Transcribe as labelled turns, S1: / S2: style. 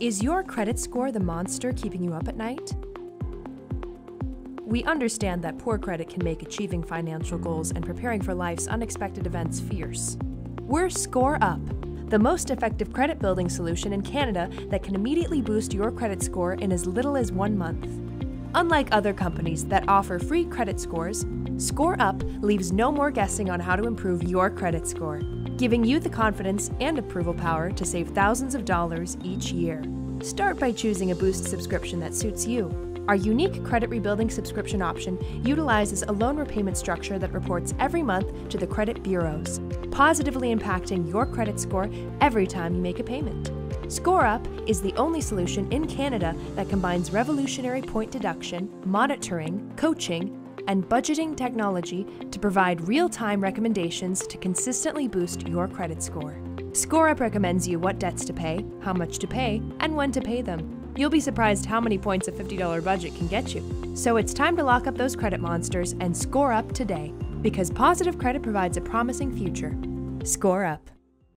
S1: Is your credit score the monster keeping you up at night? We understand that poor credit can make achieving financial goals and preparing for life's unexpected events fierce. We're Score-Up, the most effective credit building solution in Canada that can immediately boost your credit score in as little as 1 month. Unlike other companies that offer free credit scores, Score-Up leaves no more guessing on how to improve your credit score, giving you the confidence and approval power to save thousands of dollars each year. Start by choosing a Boost subscription that suits you. Our unique credit rebuilding subscription option utilizes a loan repayment structure that reports every month to the credit bureaus, positively impacting your credit score every time you make a payment. Score-Up is the only solution in Canada that combines revolutionary point deduction, monitoring, coaching, and budgeting technology to provide real-time recommendations to consistently boost your credit score. Score-Up recommends you what debts to pay, how much to pay, and when to pay them. You'll be surprised how many points a $50 budget can get you. So it's time to lock up those credit monsters and score up today, because positive credit provides a promising future. Score up.